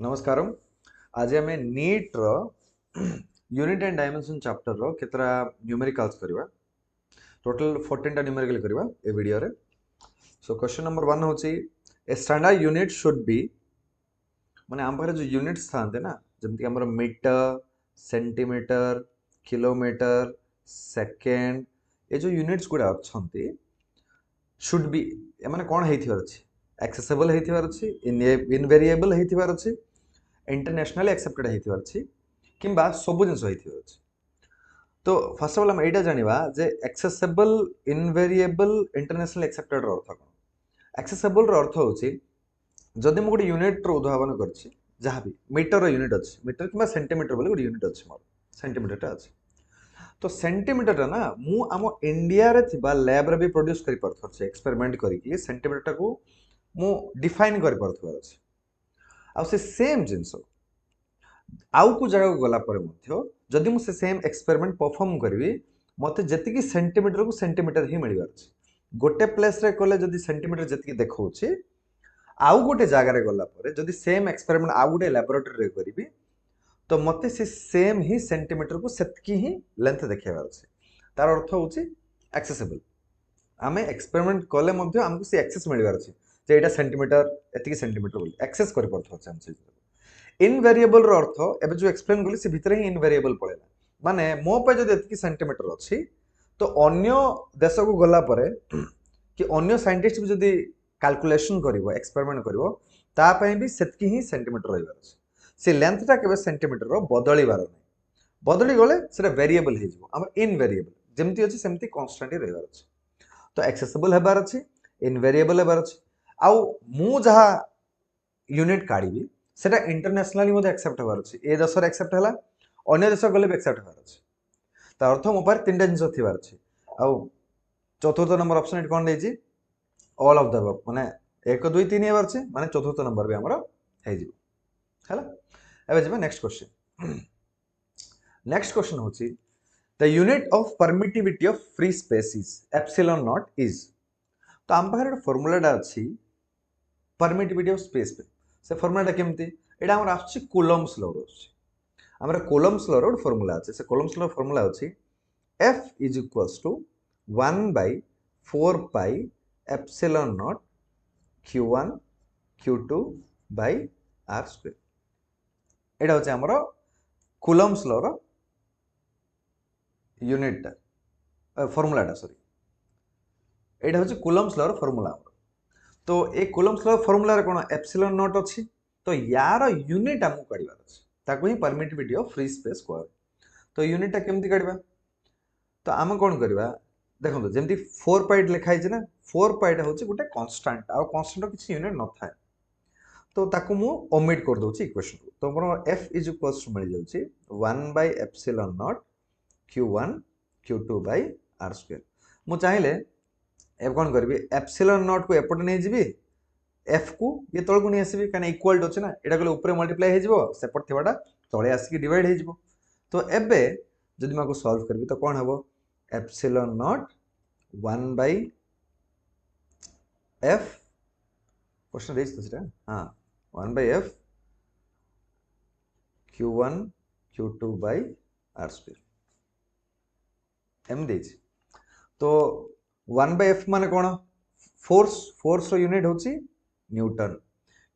नमस्कारम। आज आम नीट रो यूनिट एंड डायमेंशन चैप्टर रो केतरा न्यूमेरिकल्स करबा। टोटल 14 टा न्यूमेरिकल करबा ए वीडियो रे। सो क्वेश्चन नंबर 1 होची a standard unit should be माने आम पाखरे जो यूनिट्स थांते ना जेमति हमर मीटर सेंटीमीटर किलोमीटर सेकेंड ए जो यूनिट्स गुडा अछंती शुड बी ए माने कोन हेथिवार अछि एक्सेसिबल हेथिवार अछि इनवेरिएबल हेथिवार अछि इंटरनेशनल एक्सेप्टेड हेथिवार अछि किंबा सब जिंस हेथिवार अछि। तो फर्स्ट ऑफ ऑल हम एटा जानिबा जे एक्सेसिबल इनवेरिएबल इंटरनेशनल एक्सेप्टेड रो अर्थ कोन। एक्सेसिबल रो अर्थ होछि जदि मु गोटे यूनिट रो उद्भावन करछि जहाँ भी मीटर रो यूनिट अछि मीटर किंबा सेंटीमीटर बोले गोटे यूनिट अछि मोर सेंटीमीटर टा अछि। तो सेंटीमीटर टा ना मु आम इंडिया रे थिबा लैब रे भी प्रोड्यूस करि परथो छै एक्सपेरिमेंट करिकि सेंटीमीटर टा को मु डिफाइन करि परथो अछि। आ से सेम जिंस आउ को जगह को गला पर मध्य जदि मु से सेम एक्सपेरिमेंट परफॉर्म करबी मते जति सेंटीमीटर को सेंटीमीटर ही मिलबार अछि। गोटे प्लेस रे कोले जदि सेंटीमीटर जति देखौछि आउ गोटे जगह रे गला पर जदि सेम एक्सपेरिमेंट आउ गोटे लैबोरेटरी रे करबी तो मते से सेम ही सेंटीमीटर को सेतकी ही लेंथ देखेबार अछि। तार अर्थ होछि एक्सेसिबल। आमे एक्सपेरिमेंट कले मध्य हमको से एक्सेस मिलबार अछि जे एटा सेंटीमीटर एतिकी सेंटीमीटर बोली एक्सेस करि परथो अछि हम से। इनवेरिएबल रो अर्थ एबे जो एक्सप्लेन कली से भितर ही इनवेरिएबल पळेला माने मो पे जदि एतिकी सेंटीमीटर अछि तो अन्य देश को गला परे कि अन्य साइंटिस्ट भी जदि कैलकुलेशन करिवो एक्सपेरिमेंट करिवो ता पय भी सेतकी ही सेंटीमीटर रहबार अछि। से लेंथ ता केबे सेंटीमीटर रो बदलिबार नै बदली गले सेटा वेरिएबल हे जिवो हमर इनवेरिएबल जेमति अछि सेमति कांस्टेंट ही रहबार अछि। तो एक्सेसिबल हेबार अछि इनवेरिएबल हेबार अछि आउ मु जहा यूनिट काढिबी सेटा इंटरनेशनली मध्ये एक्सेप्ट हेबार अछि ए देश रे एक्सेप्ट हला अन्य देश गले भी एक्सेप्ट हेबार अछि। ता अर्थ मो पर तीनटा जिंस थिबार अछि आउ चतुर्थ नंबर ऑप्शन इट कोन देछि ऑल ऑफ द अबव माने 1 2 3 हेबार अछि माने चतुर्थ नंबर भी हमर हे जिवो हला। एबे जेबे नेक्स्ट क्वेश्चन। नेक्स्ट क्वेश्चन होछि the unit of permittivity of free space is epsilon naught is. तो आम पाखरे फार्मूला टा अछि परमिटिविटी ऑफ स्पेस पे से फार्मूला टा केमति एटा हमर आछि कूलम्ब्स लॉ रो अछि। हमर कूलम्ब्स लॉ रो फार्मूला अछि से कूलम्ब्स लॉ फार्मूला अछि F is equals to 1 by 4 pi epsilon naught q1 q2 by r square। एटा होछि हमर कूलम्ब्स लॉ रो यूनिट टा फार्मूला टा सॉरी एटा होछि कूलम्ब्स लॉ रो फार्मूला। तो ए कूलम्ब्स लॉ फार्मूला रे कोन एप्सिलॉन नॉट अछि तो यार यूनिट हमु काढिबार अछि ताको ही परमिटिविटी ऑफ फ्री स्पेस को। तो यूनिट टा केमति काढिबा तो आम कोन करबा देखो जेमति 4 पाइट लिखा है ना 4 पाइट होछि गोटे कांस्टेंट आ कांस्टेंट किछि यूनिट न थाए तो ताको मु ओमिट कर दोछि इक्वेशन को। तो मोर f इज इक्वल्स टू मिल जाउछि 1 by epsilon naught q1 q2 by r square. मु चाहिले ए कोन करबी एप्सिलॉन नॉट को एपट नै जिबी f को ये तळ को नै आसीबी काना इक्वल अछि ना एटा गले ऊपर मल्टीप्लाई हे जिवो सेपट थिबाटा तळे आसी डिवाइड हे जिवो। तो एबे जदि माको सॉल्व करबी तो कोन हबो epsilon naught 1 by f question raise तो सेटा हां 1 by f q1 q2 by r square m देछि। तो 1 by f माने कोन फोर्स रो यूनिट होछि न्यूटन।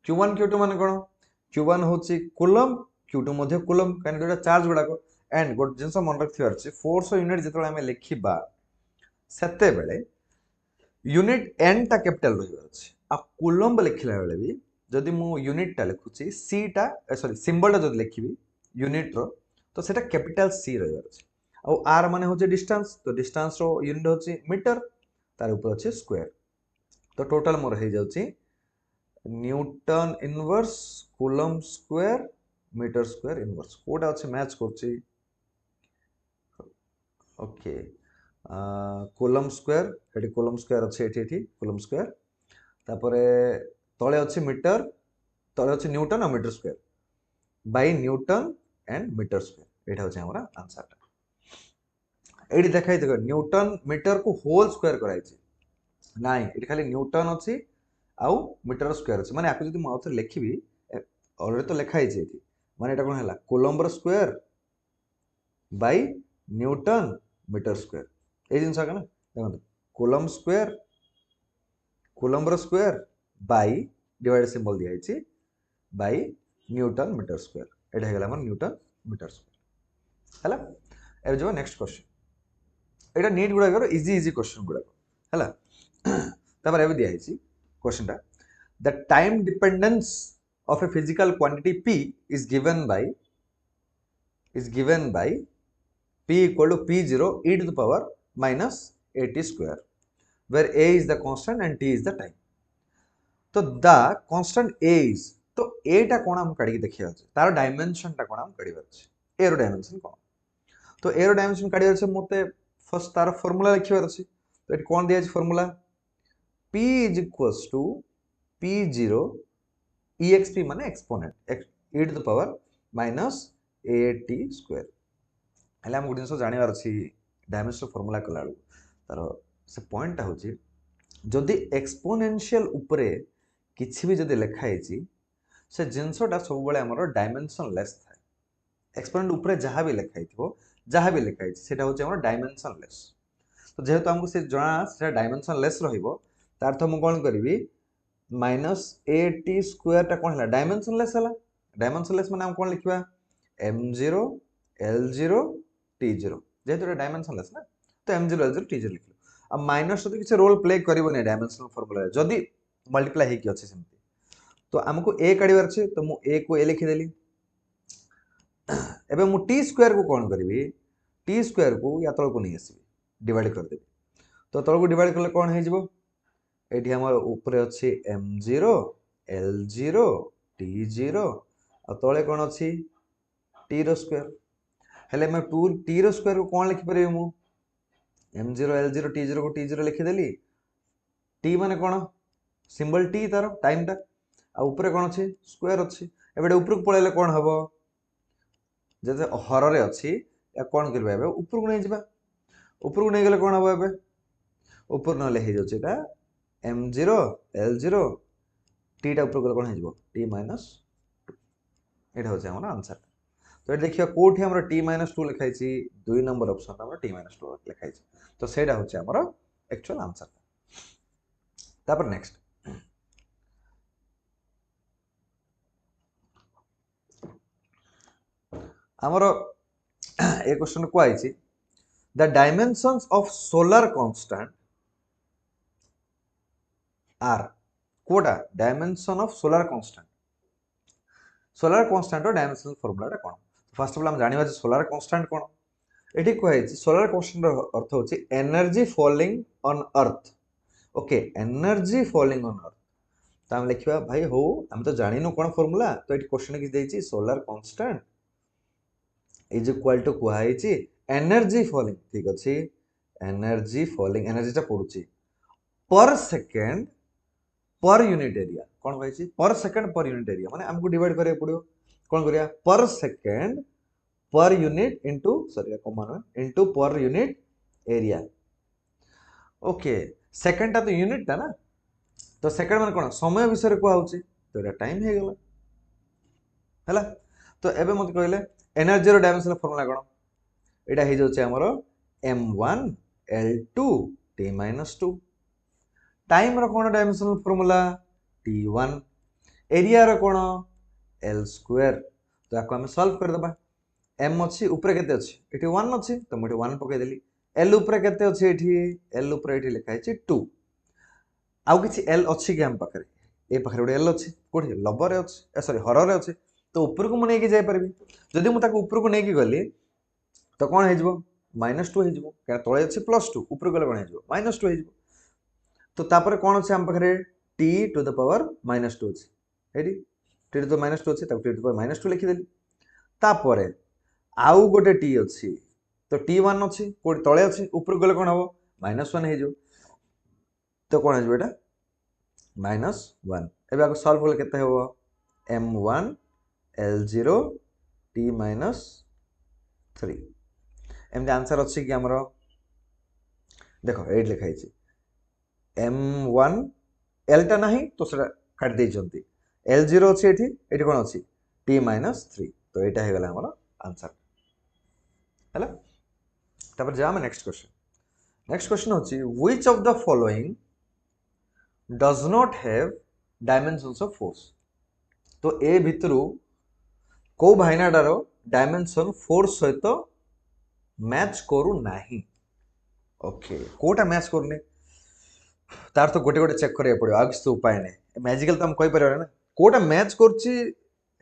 q1 q2 माने कोन q1 होछि कूलम q2 मध्ये कूलम कान दुटा चार्ज गुडा को एंड गोट जिंस मन रखथिबार छै फोर्स रो यूनिट जेतले हम लिखिबा सेते बेले यूनिट n टा कैपिटल रहिबार छै आ कूलम्ब लिखिला बेले भी जदि मु यूनिट टा लिखुछि c टा सॉरी सिंबल टा जदि लिखिबी यूनिट रो तो सेटा कैपिटल c रहिबार छै आ r माने होछि डिस्टेंस तो डिस्टेंस रो यूनिट होछि मीटर तार ऊपर अछि स्क्वायर। तो टोटल मोर हे जाउछि newton inverse coulomb square metre square inverse कोटा अछि मैच करछि ओके कूलम्ब स्क्वायर एटी कूलम्ब स्क्वायर अछि एटी कूलम्ब स्क्वायर तापरे तळे अछि मीटर तळे अछि न्यूटन और metre square by newton and metre square एटा होछि हमरा आंसर। एटी देखाइ देखो न्यूटन मीटर को होल स्क्वायर कराइ छै नाइ एटी खाली न्यूटन अछि आउ मीटर स्क्वायर अछि माने आकु जदि मु आउथरे लिखिबी ऑलरेडी तो लिखा है माने एटा कोन हला coulomb square by newton metre square ए जिंस का ना देखो coulomb square by divide symbol दिया है बाय न्यूटन मीटर स्क्वायर एटा हे गला हमर न्यूटन मीटर स्क्वायर हला ए जो नेक्स्ट क्वेश्चन एटा नीट गुडा इजी इजी क्वेश्चन गुडा हला तापर एबे दिया है क्वेश्चन टा the time dependence of a physical quantity p is given by p equal to p0 e to the power minus at square where a is the constant and t is the time. तो the constant a is तो a टा कोन हम काढी देखिया अछि तार dimension टा कोन हम काढी अछि a रो डायमेंशन कोन तो a रो डायमेंशन काढी अछि मते फर्स्ट तार फार्मूला लिखिबार अछि तो एट कोन दिया अछि formula p is equals to p0 exp माने exponent e to the power minus at square हले हम गुडिन सो जानिवार अछि डायमेंशन फार्मूला कला तार से पॉइंट ता होछि जदि एक्सपोनेंशियल ऊपरे किछि भी जदि लिखा है से जिनसोटा सब बेले हमर डायमेंशन लेस थाए एक्सपोनेंट ऊपरे जहां भी लिखा हितबो जहां भी लिखा है सेटा होछि हमर डायमेंशन लेस तो जेहेतु हमको से जणा से डायमेंशन लेस रहिबो तार तो हम कोन करबी माइनस at स्क्वायर टा कोन हला डायमेंशन लेस माने हम कोन लिखबा m0 l0 t0 जेहेतु डायमेंशन लेस ना तो m0 l0 t0 लिखलो अब माइनस तो किछ रोल प्ले करिवो नै डायमेंशनल फार्मूला जदी मल्टीप्लाई हे कि अछि सेमति तो हमको a काढिबार छै तो मु a को a लिखि देली एबे मु t स्क्वायर को कोन करबी t स्क्वायर को या तळ को नै आसीबी डिवाइड कर देबी तो तळ को डिवाइड करले कोन हे जिवो एठी हमर ऊपर अछि m0 l0 t0 आ तळे कोन अछि t रो स्क्वायर हेले मैं 2 t रो स्क्वायर को कोन लिखि परबी मु m0 l0 t0 को t0 लिखि देली t माने कोन सिंबल t तार टाइम टा आ ऊपर कोन अछि स्क्वायर अछि एबे ऊपर को पळेले कोन हबो जदे हर रे अछि या कोन करबा एबे ऊपर को नै जिबा ऊपर को नै गेले कोन हबो एबे ऊपर न ले हे जो छेटा m0 l0 t टा ऊपर गले कोन हे जिवो t minus 2 एटा हो छै हमर आंसर तो ये देखियो कोठी हमर t minus 2 लिखाइ छी 2 नंबर ऑप्शन हमर t minus 2 लिखाइ छी तो सेटा हो छै हमर एक्चुअल आंसर तापर नेक्स्ट हमर ए क्वेश्चन को आइ छी the dimensions of solar constant are कोडा डायमेंशन ऑफ सोलर कांस्टेंट रो डायमेंशनल फार्मूला टा कोन फर्स्ट ऑफ ऑल हम जानिबा जे सोलर कांस्टेंट कोन एठी को है सोलर कांस्टेंट रो अर्थ होची energy falling on earth okay energy falling on earth त हम लिखिबा भाई हो हम तो जानिनो कोन फार्मूला तो एठी क्वेश्चन कि देछि solar constant is equal to को है एनर्जी फॉलिंग ठीक अछि एनर्जी फॉलिंग एनर्जी टा पडुची पर सेकंड पर यूनिट एरिया कौन कहै पर सेकंड पर यूनिट एरिया माने हमको डिवाइड करे पड़ो कौन करिया पर second per unit into sorry common into per unit area okay second ता तो यूनिट ता ना तो सेकंड माने कोन समय विषय को आउची तो एटा टाइम हे गेला हला तो एबे मत कहले एनर्जी रो डायमेंशनल फार्मूला कोन एटा हे जोचे हमरो m1 l2 t-2 टाइम रो कोन डायमेंशनल फार्मूला t1 एरिया रो कोन l स्क्वायर तो आको हम सॉल्व कर दबा m अछि ऊपर केते अछि एठी 1 अछि तो मोठी 1 पके देली l ऊपर केते अछि एठी l ऊपर एठी लिखा अछि 2 आउ किछि l अछि के हम पकरे ए पकरे उडे l अछि कोठी लबर अछि सॉरी हर रे अछि तो ऊपर को मने के जाय परबी जदि मु ताको ऊपर को नै के गली तो कोन हे जबो -2 हे जबो का तळे अछि +2 ऊपर गले कोन हे जबो -2 हे जबो तो तापर कोन अछि हम पकरे t टू द पावर -2 अछि हेडी t टू द -2 अछि त t टू द पावर -2 लिखि देली तापर आउ गोटे t अछि तो t1 अछि कोड तळे अछि ऊपर गले कोन हबो -1 हे जो तो कोन हे जो एटा -1 एबे आको सॉल्व होले केते हबो m1 l0 t -3 M answer अछि कि हमरो देखो 8 लिखाइ छी m1 l टा नहीं तो सेटा काट दे जंती l0 अछि एठी कोन अछि t माइनस 3 तो एटा हे गला हमर आंसर हैला तापर जा हम नेक्स्ट क्वेश्चन होची which of the following does not have dimensions of force तो ए भितरु को भाइनाडार डायमेंशन फोर्स सहित मैच करू नाही ओके कोटा मैच करने तार तो गोटे गोटे चेक करिया पड़ो आगे तो उपाय नहीं मैजिकल तो हम कहि परिबा ना कोटा मैच करछि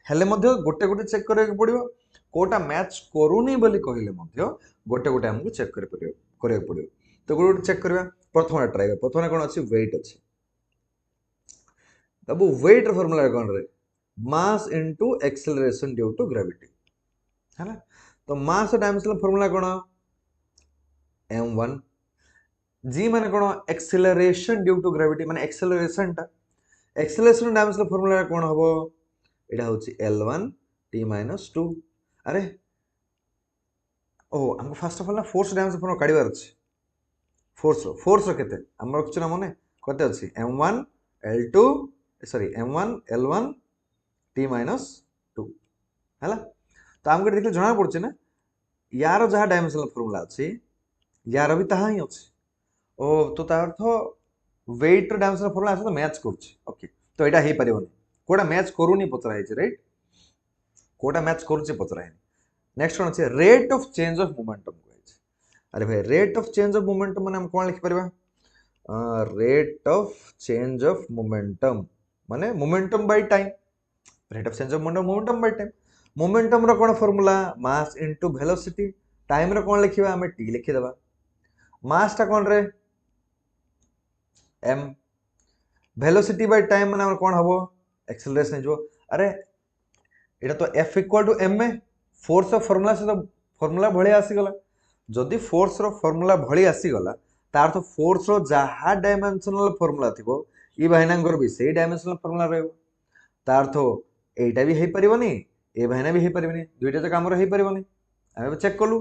हेले मध्य गोटे गोटे चेक करिया पड़िबो कोटा मैच करूनी बोली कहिले मध्य गोटे गोटे हमको चेक करिया पड़िबो तो गोटे गोटे चेक करबा प्रथम ट्राई प्रथम कोन अछि वेट अछि तब वेट र फार्मूला कोन रे mass into acceleration due to gravity हैला तो मास डायमेंशन फार्मूला कोन m1 जी माने कोन एक्सेलरेशन ड्यू टू ग्रेविटी माने एक्सेलरेशन डायमेंशन फार्मूला कोन हबो एटा होची l1 t - 2 अरे ओ हमको फर्स्ट ऑफ ऑल ना फोर्स डायमेंशन फार्मूला काढिबार अछि फोर्स केते हम रखछु ना माने कते अछि m1 l2 sorry m1 l1 t - 2 हैला तो हमको देखले जणा पड़छ ना यार जहा डायमेंशनल फार्मूला अछि यार भी ताहा ही अछि ओ तो तार अर्थ वेट डायमेंशनल फार्मूला आसे तो मैच करछ ओके तो एटा हे परिबोनी कोडा मैच करूनी पचरा है राइट कोडा मैच करूची पचरा है नेक्स्ट कोन अछि rate of change of momentum को है अरे भाई rate of change of momentum माने हम कोन लिखि परबा rate of change of momentum माने momentum by time rate of change of momentum by time momentum रो कोन formula mass into velocity time रो कोन लिखिबा हमें t लिखि देबा मास टा कोन रे m वेलोसिटी बाय टाइम माने हमर कोन हबो एक्सेलरेशन जो अरे एटा तो f = ma force of formula से तो फार्मूला भळे आसी गला जदि फोर्स रो फार्मूला भळे आसी गला तार तो फोर्स रो जहा डायमेंशनल फार्मूला थिबो ई भाइनांगर भी सेही डायमेंशनल फार्मूला रहबो तार तो एटा भी हे परिबोनी ए भाइना भी हे परिबोनी दुइटा जक हमर हे परिबोनी हम चेक कलु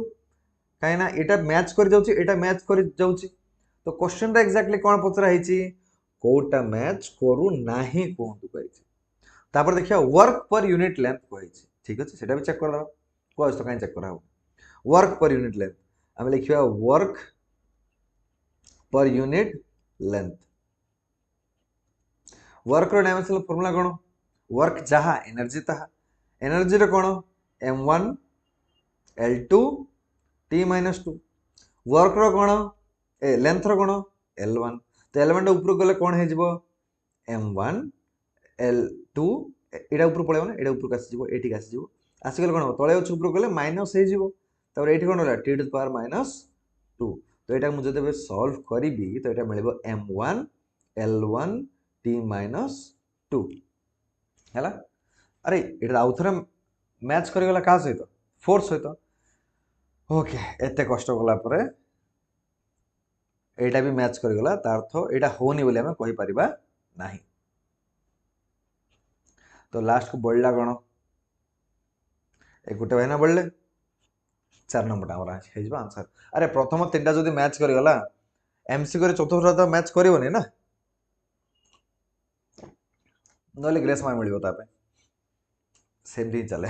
काइना एटा मैच कर जाउची एटा मैच कर जाउची तो क्वेश्चन रा एक्जेक्टली कोन पचरा हिची कोटा मैच करू नाही कोंतु कहिची तापर देखिया वर्क पर यूनिट लेंथ कहिची ठीक अछि सेटा भी चेक कर दबा कोस तो काई चेक कराओ वर्क पर यूनिट लेंथ हम लिखिया work per unit length work रो डायमेंशनल फार्मूला कोन वर्क जहा एनर्जी तहा एनर्जी रो कोन m1 l2 t - 2 वर्क रो कोन ए लेंथ रो कोन l1 तो l1 टा ऊपर गले कोन हे जिवो m1 l2 एडा ऊपर पळेबो ना एडा ऊपर कासी जिवो एठी कासी जिवो आसी गले कोन तळे उच ऊपर गले माइनस हे जिवो तब एठी कोन होला t टू द पावर -2 तो एटा मु जदे सॉल्व करिबी तो एटा मिलबो m1 l1 t - 2 हैला अरे एटा आउथरे मैच करि गला का सहित फोर्स सहित ओके एते कष्ट गला परे एटा भी मैच करि गला तार अर्थ एटा होनी बोली हम कहि परिबा नाही तो लास्ट को बढ़ला कोन ए गुटे भाइना बढ़ले 4 नंबर हमरा हे जबा आंसर अरे प्रथम तीनटा जदी मैच करि गला एमसी करे चतुर्थ तो मैच करिवनी ना नले ग्रेस मार मिलिबो तापे सेम दिन चले